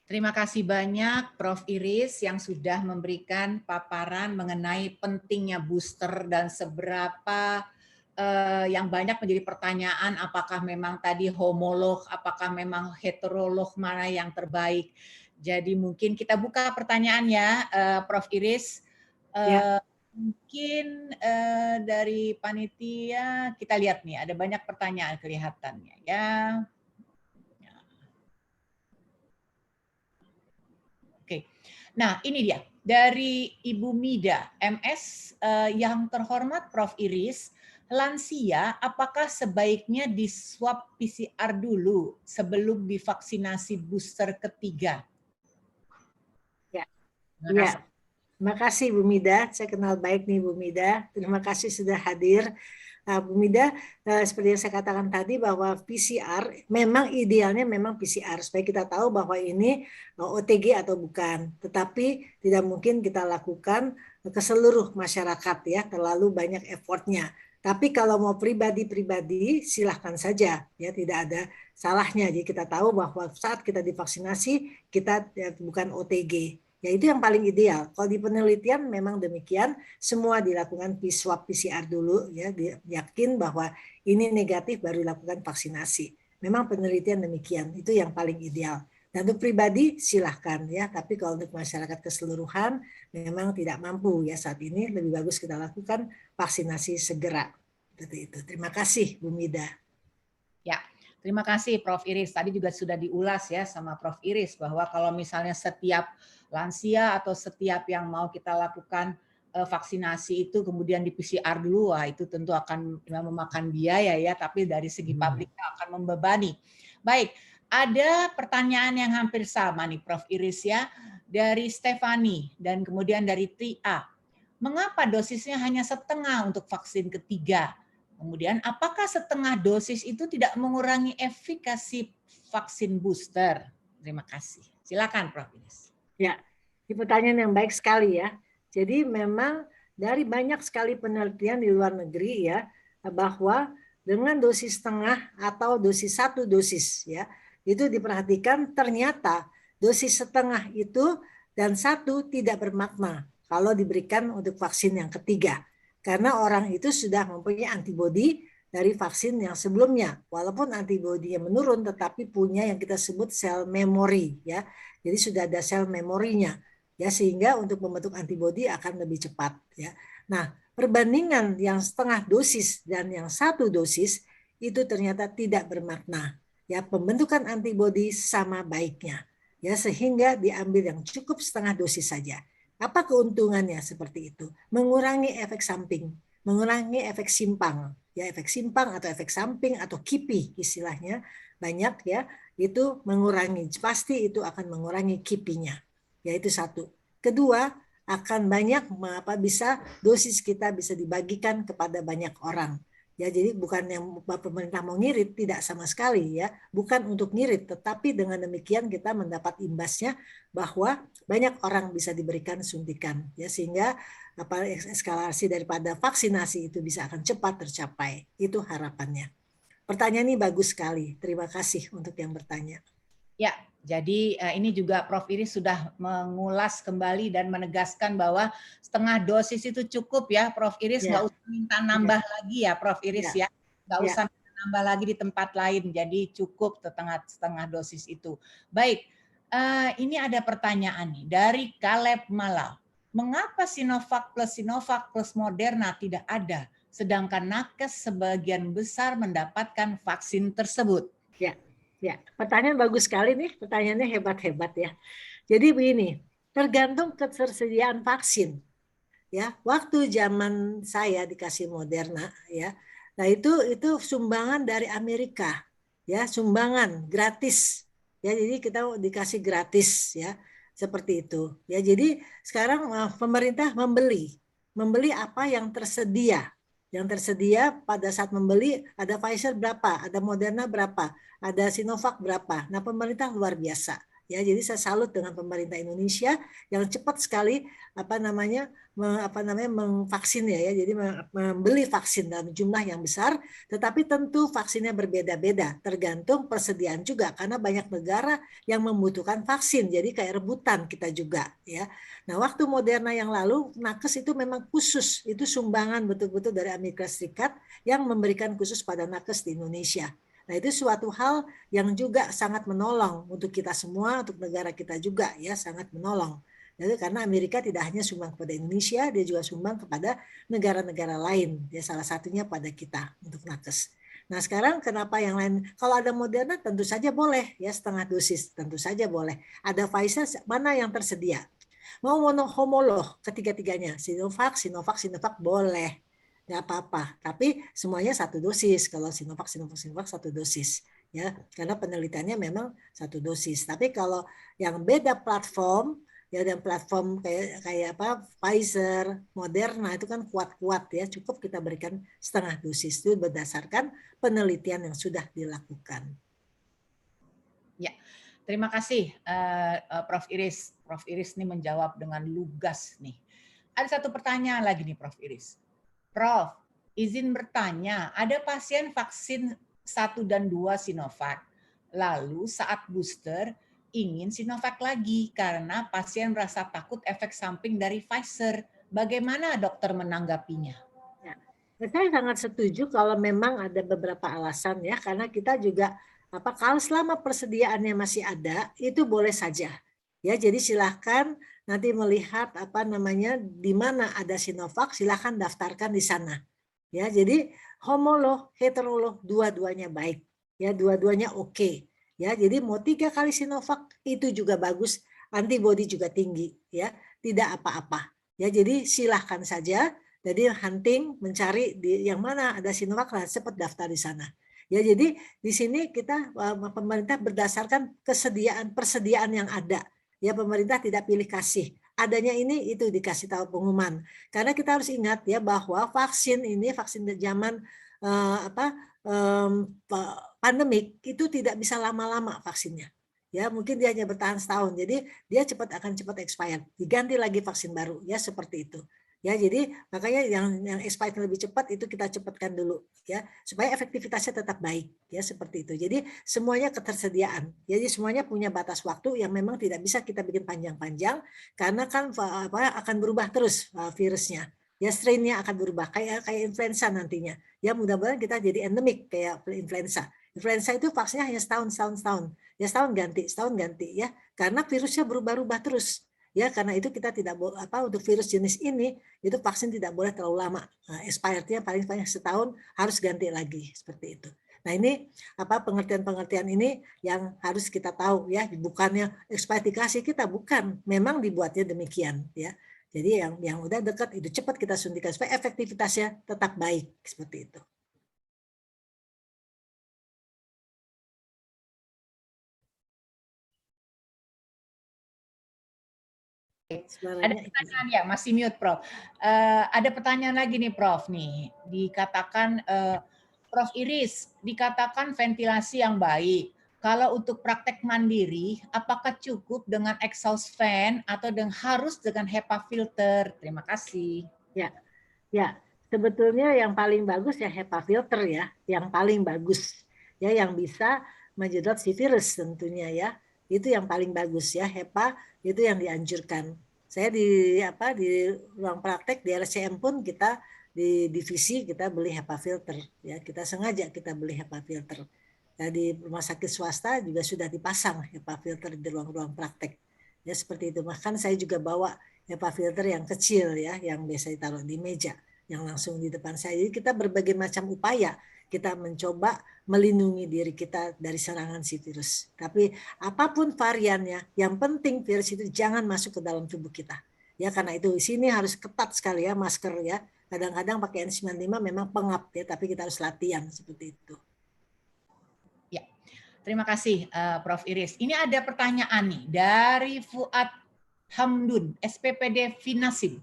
Terima kasih banyak Prof. Iris yang sudah memberikan paparan mengenai pentingnya booster dan seberapa yang banyak menjadi pertanyaan apakah memang tadi homolog, apakah memang heterolog, mana yang terbaik. Jadi mungkin kita buka pertanyaan ya Prof. Iris. Mungkin dari panitia kita lihat nih ada banyak pertanyaan kelihatannya ya. Nah, ini dia dari Ibu Mida, MS, yang terhormat Prof. Iris, lansia apakah sebaiknya di swab PCR dulu sebelum divaksinasi booster ketiga? Ya, terima kasih Bu Mida. Saya kenal baik nih Bu Mida. Terima kasih sudah hadir. Bu Mida, seperti yang saya katakan tadi bahwa PCR memang idealnya memang PCR supaya kita tahu bahwa ini OTG atau bukan. Tetapi tidak mungkin kita lakukan ke seluruh masyarakat ya, terlalu banyak effortnya. Tapi kalau mau pribadi-pribadi silahkan saja ya, tidak ada salahnya. Jadi kita tahu bahwa saat kita divaksinasi kita bukan OTG. Ya itu yang paling ideal. Kalau di penelitian memang demikian, semua dilakukan swab PCR dulu ya, yakin bahwa ini negatif baru dilakukan vaksinasi. Memang penelitian demikian, itu yang paling ideal. Dan untuk pribadi silahkan ya, tapi kalau untuk masyarakat keseluruhan memang tidak mampu ya saat ini, lebih bagus kita lakukan vaksinasi segera. Seperti itu. Terima kasih Bu Mida. Ya. Terima kasih Prof. Iris. Tadi juga sudah diulas ya sama Prof. Iris bahwa kalau misalnya setiap lansia atau setiap yang mau kita lakukan vaksinasi itu kemudian di PCR dulu, wah itu tentu akan memakan biaya ya, tapi dari segi publiknya akan membebani. Baik, ada pertanyaan yang hampir sama nih Prof. Iris ya, dari Stefani dan kemudian dari Tia. Mengapa dosisnya hanya setengah untuk vaksin ketiga? Kemudian, apakah setengah dosis itu tidak mengurangi efikasi vaksin booster? Terima kasih. Silakan, Prof. Iris. Ya, ini pertanyaan yang baik sekali ya. Jadi memang dari banyak sekali penelitian di luar negeri ya, bahwa dengan dosis setengah atau dosis 1 dosis ya, itu diperhatikan ternyata dosis setengah itu dan 1 tidak bermakna kalau diberikan untuk vaksin yang ketiga. Karena orang itu sudah mempunyai antibodi dari vaksin yang sebelumnya. Walaupun antibodinya menurun, tetapi punya yang kita sebut sel memori, ya. Jadi sudah ada sel memorinya, ya, sehingga untuk membentuk antibodi akan lebih cepat, ya. Nah, perbandingan yang setengah dosis dan yang 1 dosis itu ternyata tidak bermakna. Ya, pembentukan antibodi sama baiknya, ya, sehingga diambil yang cukup setengah dosis saja. Apa keuntungannya seperti itu? Mengurangi efek samping, mengurangi efek simpang, ya, efek simpang atau efek samping atau KIPI istilahnya banyak, ya, itu mengurangi, pasti itu akan mengurangi KIPI-nya, ya, itu satu. Kedua, akan banyak bisa dosis kita bisa dibagikan kepada banyak orang. Ya, jadi bukan yang pemerintah mau ngirit, tidak sama sekali, ya, bukan untuk ngirit, tetapi dengan demikian kita mendapat imbasnya bahwa banyak orang bisa diberikan suntikan, ya, sehingga eskalasi daripada vaksinasi itu bisa akan cepat tercapai. Itu harapannya. Pertanyaan ini bagus sekali. Terima kasih untuk yang bertanya. Ya, jadi ini juga Prof. Iris sudah mengulas kembali dan menegaskan bahwa setengah dosis itu cukup, ya, Prof. Iris, nggak usah minta nambah lagi, ya, Prof. Iris, ya, nggak usah nambah lagi di tempat lain, jadi cukup setengah dosis itu. Baik, ini ada pertanyaan nih dari Caleb Malau. Mengapa Sinovac plus Moderna tidak ada, sedangkan nakes sebagian besar mendapatkan vaksin tersebut? Ya, pertanyaan bagus sekali nih, pertanyaannya hebat-hebat, ya. Jadi begini, tergantung ketersediaan vaksin. Ya, waktu zaman saya dikasih Moderna, ya. Nah, itu sumbangan dari Amerika, ya, sumbangan gratis. Ya, jadi kita dikasih gratis, ya. Seperti itu. Ya, jadi sekarang pemerintah membeli apa yang tersedia. Yang tersedia pada saat membeli ada Pfizer berapa, ada Moderna berapa, ada Sinovac berapa. Nah, pemerintah luar biasa, ya. Jadi saya salut dengan pemerintah Indonesia yang cepat sekali mengvaksin, ya. Jadi membeli vaksin dalam jumlah yang besar, tetapi tentu vaksinnya berbeda-beda, tergantung persediaan juga karena banyak negara yang membutuhkan vaksin. Jadi kayak rebutan kita juga, ya. Nah, waktu Moderna yang lalu, nakes itu memang khusus, itu sumbangan betul-betul dari Amerika Serikat yang memberikan khusus pada nakes di Indonesia. Nah, itu suatu hal yang juga sangat menolong untuk kita semua, untuk negara kita juga, ya, sangat menolong. Jadi karena Amerika tidak hanya sumbang kepada Indonesia, dia juga sumbang kepada negara-negara lain, ya, salah satunya pada kita untuk nakes. Nah, sekarang kenapa yang lain? Kalau ada Moderna tentu saja boleh, ya, setengah dosis tentu saja boleh. Ada Pfizer, mana yang tersedia? Mau homolog ketiga-tiganya, Sinovac boleh, nggak apa-apa. Tapi semuanya 1 dosis. Kalau Sinovac 1 dosis, ya, karena penelitiannya memang 1 dosis. Tapi kalau yang beda platform, ya, dan platform kayak Pfizer, Moderna itu kan kuat-kuat, ya, cukup kita berikan setengah dosis itu berdasarkan penelitian yang sudah dilakukan. Ya, terima kasih Prof. Iris. Prof. Iris ini menjawab dengan lugas nih. Ada satu pertanyaan lagi nih Prof. Iris. Prof, izin bertanya, ada pasien vaksin 1 dan 2 Sinovac, lalu saat booster ingin Sinovac lagi karena pasien merasa takut efek samping dari Pfizer. Bagaimana dokter menanggapinya? Ya, saya sangat setuju kalau memang ada beberapa alasan, ya, karena kita juga kalau selama persediaannya masih ada, itu boleh saja. Ya, jadi silahkan nanti melihat di mana ada Sinovac, silahkan daftarkan di sana. Ya, jadi homolog, heterolog, dua-duanya baik. Ya, dua-duanya oke. Ya, jadi mau 3 kali Sinovac itu juga bagus, antibodi juga tinggi, ya, tidak apa-apa. Ya, jadi silahkan saja. Jadi hunting mencari di yang mana ada Sinovac, cepat daftar di sana. Ya, jadi di sini kita pemerintah berdasarkan persediaan yang ada. Ya, pemerintah tidak pilih kasih. Adanya ini itu dikasih tahu pengumuman. Karena kita harus ingat, ya, bahwa vaksin zaman pandemik itu tidak bisa lama-lama vaksinnya. Ya, mungkin dia hanya bertahan setahun. Jadi dia akan cepat expired. Diganti lagi vaksin baru, ya, seperti itu. Ya, jadi makanya yang expired lebih cepat itu kita cepatkan dulu, ya, supaya efektivitasnya tetap baik, ya, seperti itu. Jadi semuanya ketersediaan. Jadi semuanya punya batas waktu yang memang tidak bisa kita bikin panjang-panjang karena kan akan berubah terus virusnya. ya strain-nya akan berubah kayak influenza nantinya. Ya mudah-mudahan kita jadi endemik kayak influenza. Influenza itu vaksinnya hanya setahun. Ya setahun ganti ya. Karena virusnya berubah-ubah terus. Ya karena itu kita tidak untuk virus jenis ini itu vaksin tidak boleh terlalu lama. Nah, expirednya paling setahun harus ganti lagi seperti itu. Nah ini pengertian-pengertian ini yang harus kita tahu ya, bukannya ekspektasi kita, bukan, memang dibuatnya demikian ya. Jadi yang udah dekat itu cepat kita suntikan supaya efektivitasnya tetap baik seperti itu. Ada pertanyaan ya, masih mute Prof. Ada pertanyaan lagi nih Prof nih. Dikatakan Prof Iris, dikatakan ventilasi yang baik. Kalau untuk praktek mandiri, apakah cukup dengan exhaust fan atau harus dengan HEPA filter? Terima kasih. Ya, sebetulnya yang paling bagus ya HEPA filter ya, yang paling bagus ya, yang bisa menjedot si virus tentunya ya. Itu yang paling bagus ya, HEPA itu yang dianjurkan. Saya di ruang praktek di RCM pun kita di divisi kita beli HEPA filter ya, kita sengaja kita beli HEPA filter. Ya, di rumah sakit swasta juga sudah dipasang HEPA filter di ruang-ruang praktek. Ya seperti itu. Bahkan saya juga bawa HEPA filter yang kecil ya, yang biasa ditaruh di meja, yang langsung di depan saya. Jadi kita berbagai macam upaya kita mencoba melindungi diri kita dari serangan si virus. Tapi apapun variannya, yang penting virus itu jangan masuk ke dalam tubuh kita. Ya karena itu di sini harus ketat sekali ya masker ya. Kadang-kadang pakai N95 memang pengap ya, tapi kita harus latihan seperti itu. Ya, terima kasih Prof Iris. Ini ada pertanyaan nih dari Fuad Hamdun, SPPD Finasim.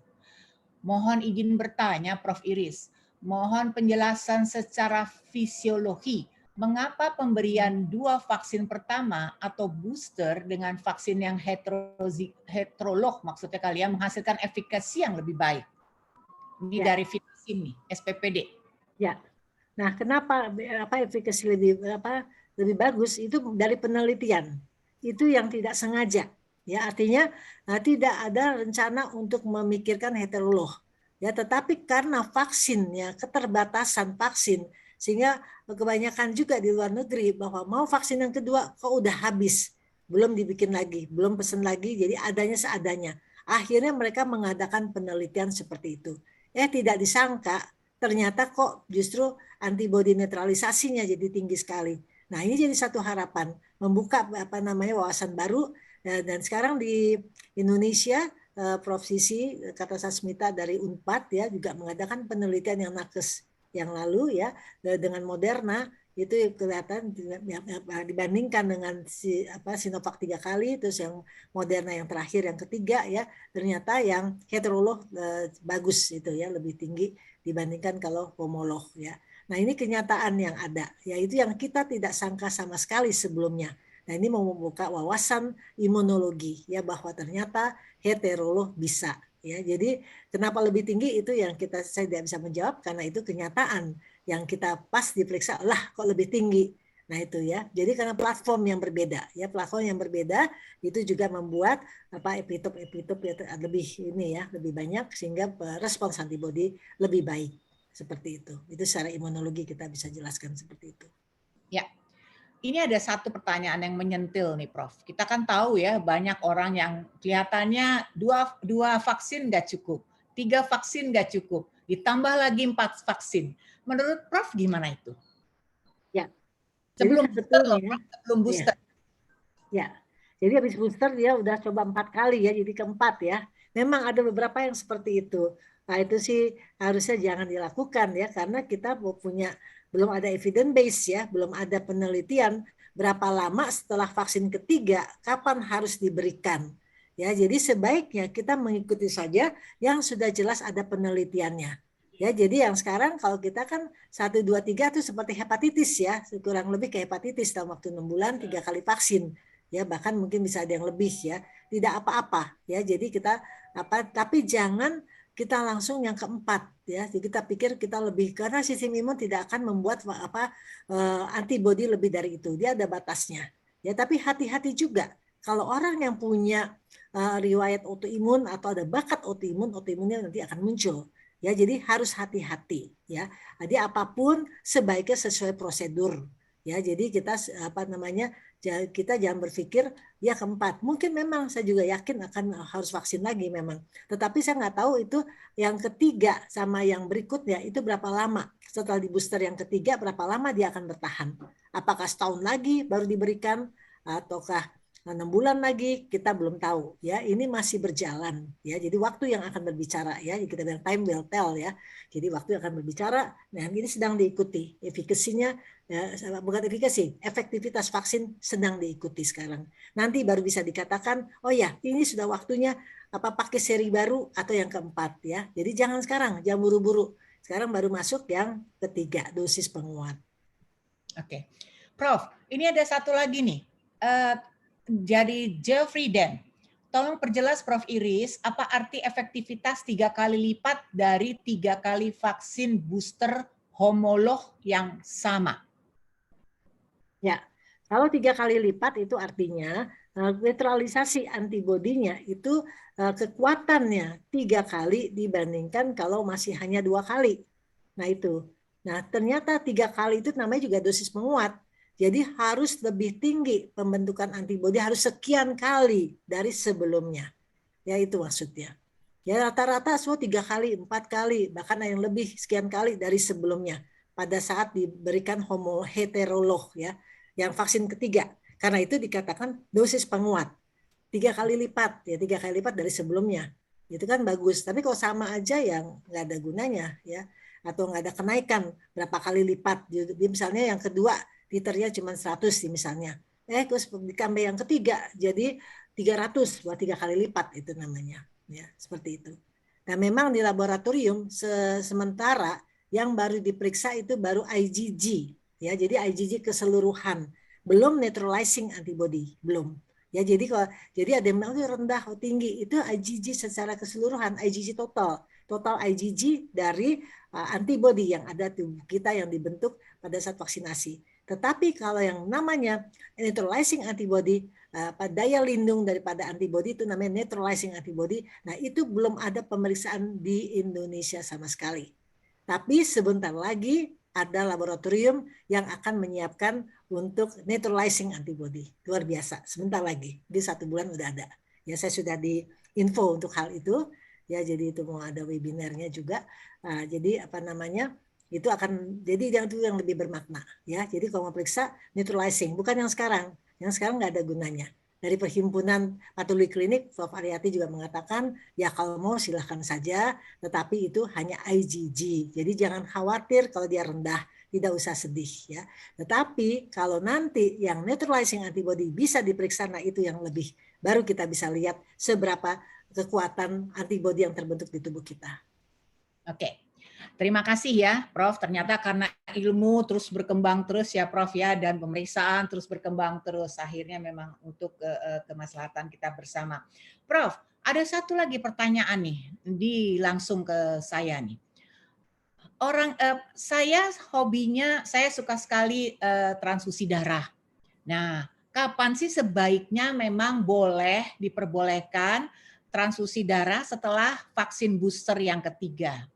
Mohon izin bertanya Prof Iris, mohon penjelasan secara fisiologi, mengapa pemberian 2 vaksin pertama atau booster dengan vaksin yang heterolog maksudnya kalian menghasilkan efikasi yang lebih baik? Ini ya. dari Finasim nih, SPPD. Ya. Nah, kenapa efikasi lebih bagus itu dari penelitian. Itu yang tidak sengaja. Ya, artinya tidak ada rencana untuk memikirkan heterolog. Ya, tetapi karena vaksin ya, keterbatasan vaksin sehingga kebanyakan juga di luar negeri bahwa mau vaksin yang kedua kok udah habis, belum dibikin lagi, belum pesen lagi, jadi adanya seadanya. Akhirnya mereka mengadakan penelitian seperti itu. Tidak disangka ternyata kok justru antibodi netralisasinya jadi tinggi sekali. Nah, ini jadi satu harapan membuka wawasan baru. Dan sekarang di Indonesia Prof Sisi Kartasasmita dari Unpad ya juga mengadakan penelitian yang nakes yang lalu ya dengan Moderna itu kelihatan dibandingkan dengan Sinovac 3 kali, terus yang Moderna yang terakhir yang ketiga ya ternyata yang heterolog bagus itu ya lebih tinggi dibandingkan kalau homolog ya. Nah ini kenyataan yang ada, yaitu yang kita tidak sangka sama sekali sebelumnya. Nah ini mau membuka wawasan imunologi ya bahwa ternyata heterolog bisa ya. Jadi kenapa lebih tinggi itu yang saya tidak bisa menjawab karena itu kenyataan yang kita pas diperiksa lah kok lebih tinggi. Nah itu ya. Jadi karena platform yang berbeda ya, platform yang berbeda itu juga membuat epitop ya, lebih ini ya, lebih banyak sehingga respons antibodi lebih baik. Seperti itu. Itu secara imunologi kita bisa jelaskan seperti itu. Ya. Ini ada satu pertanyaan yang menyentil nih Prof. Kita kan tahu ya banyak orang yang kelihatannya dua vaksin nggak cukup, 3 vaksin nggak cukup, ditambah lagi 4 vaksin. Menurut Prof gimana itu? Ya. Sebelum booster. Ya. Jadi habis booster dia udah coba 4 kali ya, jadi keempat ya. Memang ada beberapa yang seperti itu. Nah itu sih harusnya jangan dilakukan ya karena kita belum ada evidence base ya, belum ada penelitian berapa lama setelah vaksin ketiga kapan harus diberikan. Ya, jadi sebaiknya kita mengikuti saja yang sudah jelas ada penelitiannya. Ya, jadi yang sekarang kalau kita kan 1, 2, 3 itu seperti hepatitis ya, kurang lebih kayak hepatitis dalam waktu 6 bulan 3 kali vaksin. Ya, bahkan mungkin bisa ada yang lebih ya. Tidak apa-apa ya. Jadi kita tapi jangan kita langsung yang keempat ya. Jadi kita pikir kita lebih karena sistem imun tidak akan membuat antibodi lebih dari itu. Dia ada batasnya. Ya, tapi hati-hati juga kalau orang yang punya riwayat autoimun atau ada bakat autoimunnya nanti akan muncul. Ya, jadi harus hati-hati ya. Jadi apapun sebaiknya sesuai prosedur. Ya, jadi kita kita jangan berpikir ya keempat. Mungkin memang saya juga yakin akan harus vaksin lagi memang. Tetapi saya nggak tahu itu yang ketiga sama yang berikutnya itu berapa lama. Setelah di booster yang ketiga berapa lama dia akan bertahan. Apakah setahun lagi baru diberikan ataukah 6 bulan lagi, kita belum tahu ya. Ini masih berjalan ya. Jadi waktu yang akan berbicara ya. Kita bilang time will tell ya. Jadi waktu yang akan berbicara. Nah, ini sedang diikuti. Efikasinya ya, bukan efikasi, efektivitas vaksin sedang diikuti sekarang. Nanti baru bisa dikatakan, oh ya, ini sudah waktunya pakai seri baru atau yang keempat ya. Jadi jangan sekarang, jangan buru-buru. Sekarang baru masuk yang ketiga, dosis penguat. Oke. Prof, ini ada satu lagi nih. Jadi Jeffrey Den, tolong perjelas Prof Iris, apa arti efektivitas 3 kali lipat dari 3 kali vaksin booster homolog yang sama? Ya, kalau 3 kali lipat itu artinya netralisasi antibodinya itu kekuatannya 3 kali dibandingkan kalau masih hanya 2 kali. Nah itu. Nah ternyata 3 kali itu namanya juga dosis penguat. Jadi harus lebih tinggi pembentukan antibodi, harus sekian kali dari sebelumnya. Ya itu maksudnya. Ya rata-rata semua 3 kali, 4 kali, bahkan yang lebih sekian kali dari sebelumnya pada saat diberikan heterolog ya, yang vaksin ketiga. Karena itu dikatakan dosis penguat 3 kali lipat ya, 3 kali lipat dari sebelumnya. Itu kan bagus. Tapi kalau sama aja yang nggak ada gunanya ya, atau nggak ada kenaikan berapa kali lipat. Jadi misalnya yang kedua titernya cuma 100 misalnya. Terus ditambah yang ketiga jadi 300 buat 3 kali lipat itu namanya. Ya, seperti itu. Nah, memang di laboratorium sementara yang baru diperiksa itu baru IgG. Ya, jadi IgG keseluruhan. Belum neutralizing antibody, belum. Ya, jadi ada yang rendah atau tinggi, itu IgG secara keseluruhan, IgG total IgG dari antibody yang ada tubuh kita yang dibentuk pada saat vaksinasi. Tetapi kalau yang namanya neutralizing antibody, daya lindung daripada antibody itu namanya neutralizing antibody. Nah, itu belum ada pemeriksaan di Indonesia sama sekali. Tapi sebentar lagi ada laboratorium yang akan menyiapkan untuk neutralizing antibody. Luar biasa, sebentar lagi. Di 1 bulan udah ada. Ya, saya sudah di info untuk hal itu. Ya, jadi itu mau ada webinarnya juga. Jadi itu akan jadi yang lebih bermakna ya. Jadi kalau mau periksa neutralizing, bukan yang sekarang nggak ada gunanya. Dari Perhimpunan Patologi Klinik, Prof. Aryati juga mengatakan ya kalau mau silahkan saja, tetapi itu hanya IgG. Jadi jangan khawatir kalau dia rendah, tidak usah sedih ya. Tetapi kalau nanti yang neutralizing antibody bisa diperiksa, nah itu yang lebih baru kita bisa lihat seberapa kekuatan antibody yang terbentuk di tubuh kita. Oke. Terima kasih ya, Prof. Ternyata karena ilmu terus berkembang terus ya, Prof. ya, dan pemeriksaan terus berkembang terus. Akhirnya memang untuk kemaslahatan kita bersama. Prof, ada satu lagi pertanyaan nih, langsung ke saya nih. Saya hobinya, saya suka sekali transfusi darah. Nah, kapan sih sebaiknya memang diperbolehkan transfusi darah setelah vaksin booster yang ketiga?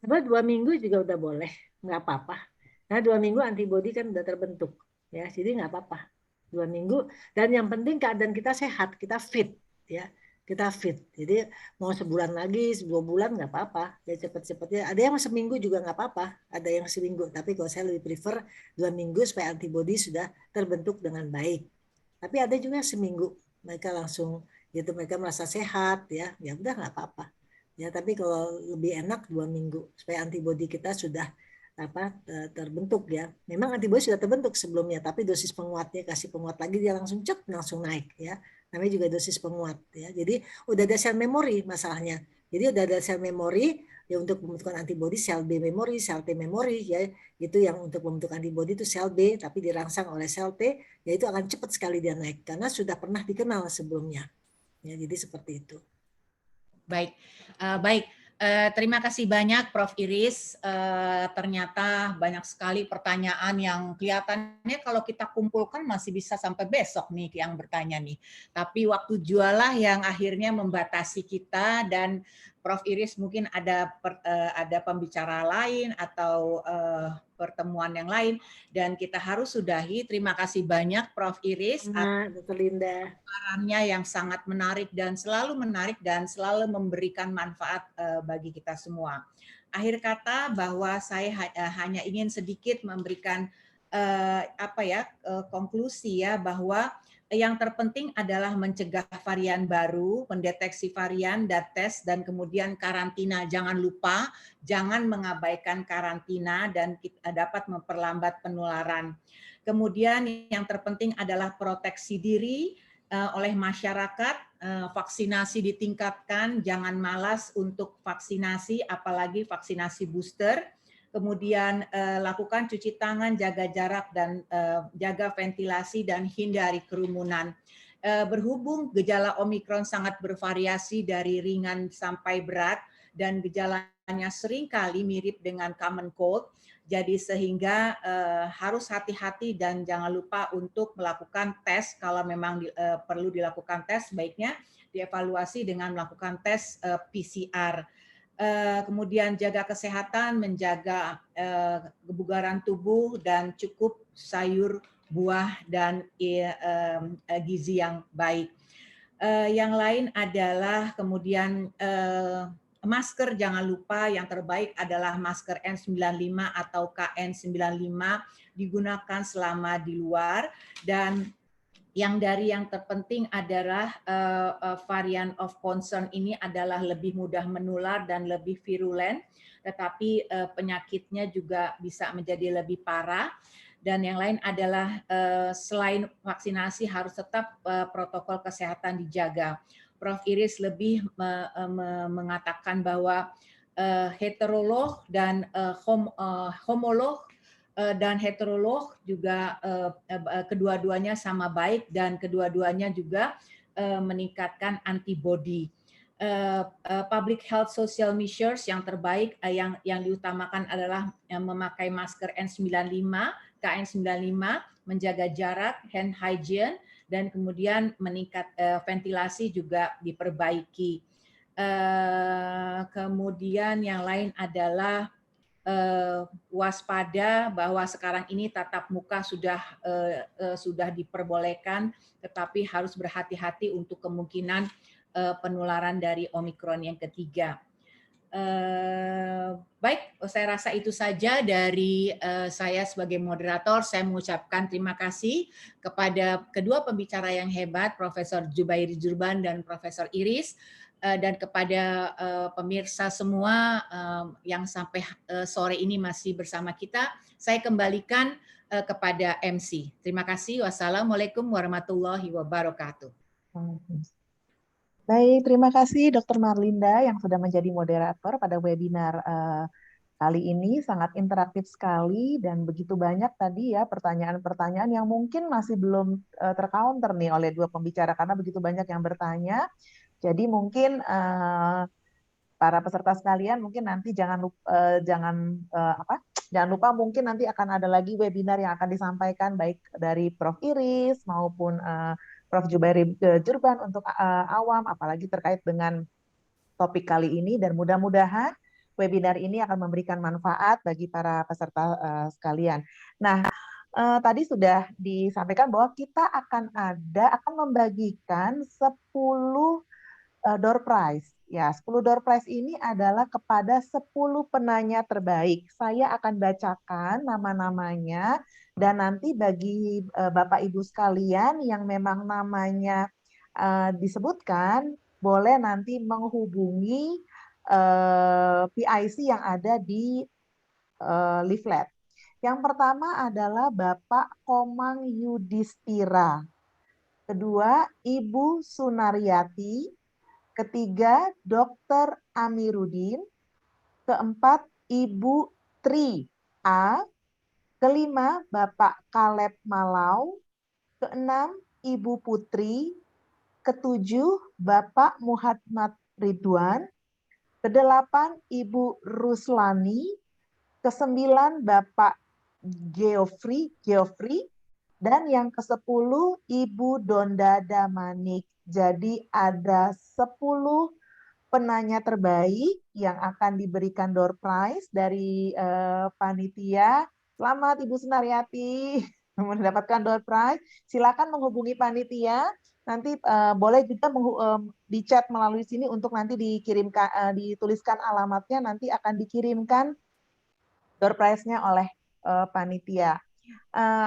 Sebenarnya 2 minggu juga udah boleh, nggak apa-apa. Nah 2 minggu antibodi kan udah terbentuk, ya, jadi nggak apa-apa. 2 minggu, dan yang penting keadaan kita sehat, kita fit, ya, kita fit. Jadi mau sebulan lagi, 2 bulan nggak apa-apa, ya cepet-cepetnya. Ada yang seminggu juga nggak apa-apa, ada yang seminggu. Tapi kalau saya lebih prefer 2 minggu supaya antibodi sudah terbentuk dengan baik. Tapi ada juga yang seminggu, mereka langsung, gitu, mereka merasa sehat, ya udah nggak apa-apa. Ya, tapi kalau lebih enak 2 minggu supaya antibodi kita sudah terbentuk ya. Memang antibodi sudah terbentuk sebelumnya, tapi dosis penguatnya kasih penguat lagi dia langsung langsung naik ya. Namanya juga dosis penguat ya. Jadi udah ada sel memori masalahnya. Jadi udah ada sel memori ya untuk pembentukan antibodi, sel B memori, sel T memori ya. Itu yang untuk pembentukan antibodi itu sel B tapi dirangsang oleh sel T, ya itu akan cepat sekali dia naik karena sudah pernah dikenal sebelumnya. Ya, jadi seperti itu. Baik, baik. Terima kasih banyak Prof. Iris. Ternyata banyak sekali pertanyaan yang kelihatannya kalau kita kumpulkan masih bisa sampai besok nih yang bertanya nih. Tapi waktu jualah yang akhirnya membatasi kita, dan Prof. Iris mungkin ada pembicara lain atau pertemuan yang lain, dan kita harus sudahi. Terima kasih banyak Prof. Iris Dr. Linda. sarannya yang sangat menarik dan selalu memberikan manfaat bagi kita semua. Akhir kata bahwa saya hanya ingin sedikit memberikan konklusi ya, bahwa yang terpenting adalah mencegah varian baru, mendeteksi varian, dan tes, dan kemudian karantina. Jangan lupa, jangan mengabaikan karantina dan kita dapat memperlambat penularan. Kemudian yang terpenting adalah proteksi diri oleh masyarakat, vaksinasi ditingkatkan, jangan malas untuk vaksinasi, apalagi vaksinasi booster. Kemudian lakukan cuci tangan, jaga jarak, dan jaga ventilasi, dan hindari kerumunan. Berhubung gejala Omikron sangat bervariasi dari ringan sampai berat, dan gejalanya seringkali mirip dengan common cold, jadi sehingga harus hati-hati dan jangan lupa untuk melakukan tes. Kalau memang perlu dilakukan tes, baiknya dievaluasi dengan melakukan tes PCR. Kemudian jaga kesehatan, menjaga kebugaran tubuh, dan cukup sayur, buah, dan gizi yang baik. Yang lain adalah kemudian masker, jangan lupa yang terbaik adalah masker N95 atau KN95 digunakan selama di luar. Dan yang terpenting adalah varian of concern ini adalah lebih mudah menular dan lebih virulen, tetapi penyakitnya juga bisa menjadi lebih parah. Dan yang lain adalah selain vaksinasi harus tetap protokol kesehatan dijaga. Prof. Iris lebih mengatakan bahwa heterolog dan homolog dan heterolog juga kedua-duanya sama baik, dan kedua-duanya juga meningkatkan antibody. Public health social measures yang terbaik yang diutamakan adalah memakai masker N95, KN95, menjaga jarak, hand hygiene, dan kemudian ventilasi juga diperbaiki. Kemudian yang lain adalah waspada bahwa sekarang ini tatap muka sudah diperbolehkan, tetapi harus berhati-hati untuk kemungkinan penularan dari Omikron yang ketiga. Baik, saya rasa itu saja dari saya sebagai moderator. Saya mengucapkan terima kasih kepada kedua pembicara yang hebat, Profesor Zubairi Jurban dan Profesor Iris, dan kepada pemirsa semua yang sampai sore ini masih bersama kita. Saya kembalikan kepada MC. Terima kasih. Wassalamualaikum warahmatullahi wabarakatuh. Baik, terima kasih Dr. Marlinda yang sudah menjadi moderator pada webinar kali ini. Sangat interaktif sekali dan begitu banyak tadi ya pertanyaan-pertanyaan yang mungkin masih belum tercounter nih oleh dua pembicara karena begitu banyak yang bertanya. Jadi mungkin para peserta sekalian mungkin nanti jangan lupa mungkin nanti akan ada lagi webinar yang akan disampaikan baik dari Prof. Iris maupun Prof. Zubairi Jurban untuk awam, apalagi terkait dengan topik kali ini, dan mudah-mudahan webinar ini akan memberikan manfaat bagi para peserta sekalian. Nah, tadi sudah disampaikan bahwa kita akan membagikan 10 door prize. Ya, 10 door prize ini adalah kepada 10 penanya terbaik. Saya akan bacakan nama-namanya, dan nanti bagi Bapak Ibu sekalian yang memang namanya disebutkan, boleh nanti menghubungi PIC yang ada di leaflet. Yang pertama adalah Bapak Komang Yudhistira. Kedua, Ibu Sunaryati. Ketiga, Dr. Amiruddin. Keempat, Ibu Tri A. Kelima, Bapak Kaleb Malau. Keenam, Ibu Putri. Ketujuh, Bapak Muhammad Ridwan. Kedelapan, Ibu Ruslani. Kesembilan, Bapak Geoffrey. Dan yang ke-10, Ibu Donda Damanik. Jadi ada 10 penanya terbaik yang akan diberikan door prize dari panitia. Selamat Ibu Sunaryati mendapatkan door prize. Silakan menghubungi panitia. Nanti boleh juga di chat melalui sini untuk nanti dikirimkan, dituliskan alamatnya, nanti akan dikirimkan door prize-nya oleh panitia.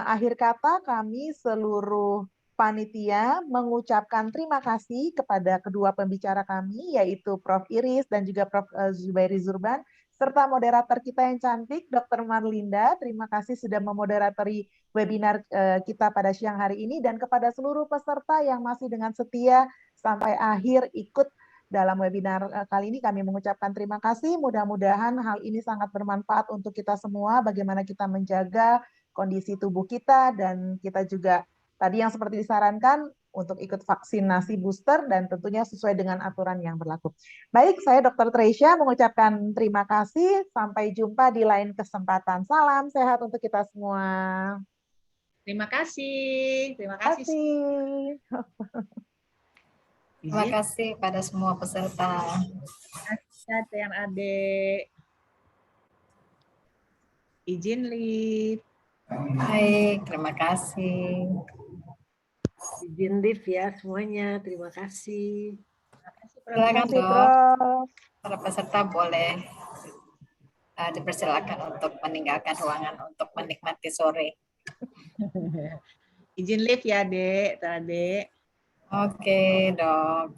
Akhir kata, kami seluruh panitia mengucapkan terima kasih kepada kedua pembicara kami, yaitu Prof. Iris dan juga Prof. Zubairi Zurban, serta moderator kita yang cantik, Dr. Marlinda. Terima kasih sudah memoderatori webinar kita pada siang hari ini, dan kepada seluruh peserta yang masih dengan setia sampai akhir ikut dalam webinar kali ini, kami mengucapkan terima kasih. Mudah-mudahan hal ini sangat bermanfaat untuk kita semua, bagaimana kita menjaga kondisi tubuh kita, dan kita juga tadi yang seperti disarankan untuk ikut vaksinasi booster dan tentunya sesuai dengan aturan yang berlaku. Baik, saya Dr. Treisya mengucapkan terima kasih. Sampai jumpa di lain kesempatan. Salam sehat untuk kita semua. Terima kasih. Terima Terima kasih. kasih. Terima kasih pada semua peserta. Terima kasih yang adik. Izin live. Baik, terima kasih. Izin live ya semuanya. Terima kasih. Terima Silakan kasih, dok, Prof. para peserta boleh dipersilakan untuk meninggalkan ruangan untuk menikmati sore. Izin live ya, Dek. Dek. Oke, dok.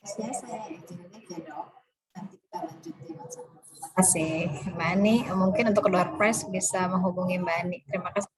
Saya izin ya dok. Nanti kita lanjutin. Terima kasih Mbak Ani. Mungkin untuk door prize bisa menghubungi Mbak Ani. Terima kasih.